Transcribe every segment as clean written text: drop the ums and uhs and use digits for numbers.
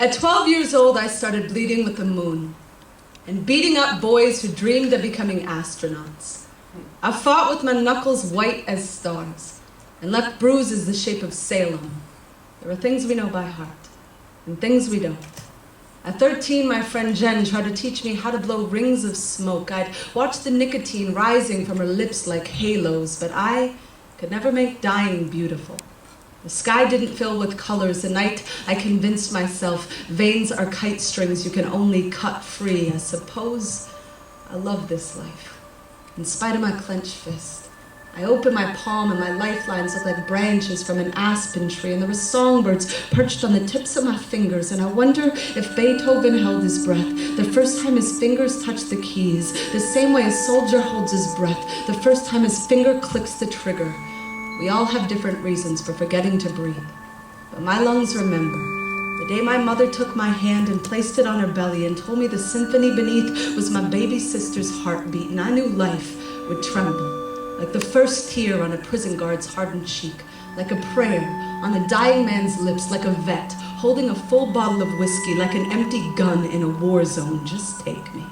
At 12 years old, I started bleeding with the moon and beating up boys who dreamed of becoming astronauts. I fought with my knuckles white as stars and left bruises the shape of Salem. There are things we know by heart and things we don't. At 13, my friend Jen tried to teach me how to blow rings of smoke. I'd watch the nicotine rising from her lips like halos, but I could never make dying beautiful. The sky didn't fill with colors. The night I convinced myself veins are kite strings you can only cut free. I suppose I love this life, in spite of my clenched fist. I open my palm and my lifelines look like branches from an aspen tree, and there were songbirds perched on the tips of my fingers, and I wonder if Beethoven held his breath the first time his fingers touched the keys, the same way a soldier holds his breath the first time his finger clicks the trigger. We all have different reasons for forgetting to breathe, but my lungs remember the day my mother took my hand and placed it on her belly and told me the symphony beneath was my baby sister's heartbeat, and I knew life would tremble, like the first tear on a prison guard's hardened cheek, like a prayer on a dying man's lips, like a vet holding a full bottle of whiskey, like an empty gun in a war zone. Just take me.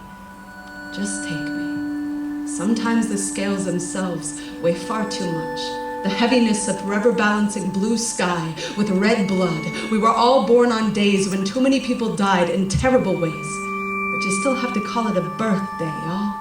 Just take me. Sometimes the scales themselves weigh far too much. The heaviness of forever balancing blue sky with red blood. We were all born on days when too many people died in terrible ways. But you still have to call it a birthday, y'all.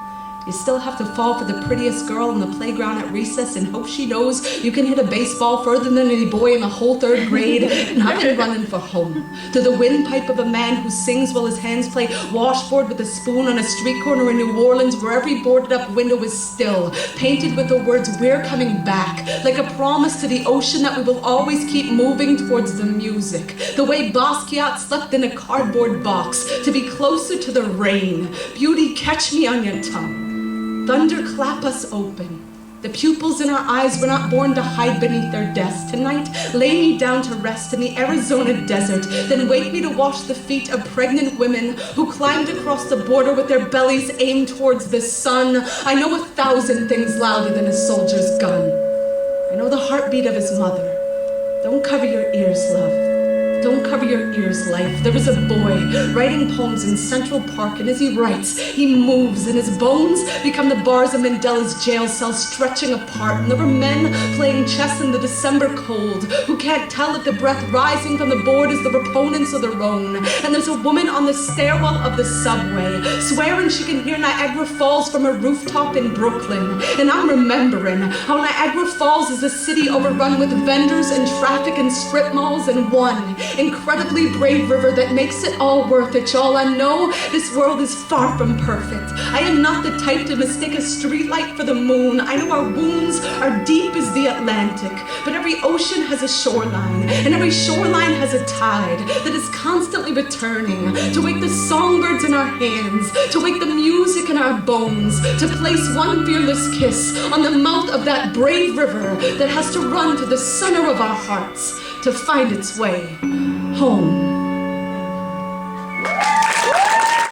You still have to fall for the prettiest girl in the playground at recess and hope she knows you can hit a baseball further than any boy in the whole third grade. And I've been running for home, to the windpipe of a man who sings while his hands play washboard with a spoon on a street corner in New Orleans, where every boarded up window is still, painted with the words, "We're coming back," like a promise to the ocean that we will always keep moving towards the music. The way Basquiat slept in a cardboard box to be closer to the rain. Beauty, catch me on your tongue. Thunder, clap us open. The pupils in our eyes were not born to hide beneath their desks. Tonight, lay me down to rest in the Arizona desert, then wake me to wash the feet of pregnant women who climbed across the border with their bellies aimed towards the sun. I know 1,000 things louder than a soldier's gun. I know the heartbeat of his mother. Don't cover your ears, love. Don't cover your ears, life. There was a boy writing poems in Central Park, and as he writes, he moves, and his bones become the bars of Mandela's jail cell stretching apart. And there were men playing chess in the December cold who can't tell if the breath rising from the board is the proponents of their own. And there's a woman on the stairwell of the subway swearing she can hear Niagara Falls from a rooftop in Brooklyn. And I'm remembering how Niagara Falls is a city overrun with vendors and traffic and strip malls, and one incredibly brave river that makes it all worth it, y'all. I know this world is far from perfect. I am not the type to mistake a streetlight for the moon. I know our wounds are deep as the Atlantic, but every ocean has a shoreline, and every shoreline has a tide that is constantly returning to wake the songbirds in our hands, to wake the music in our bones, to place one fearless kiss on the mouth of that brave river that has to run to the center of our hearts to find its way home.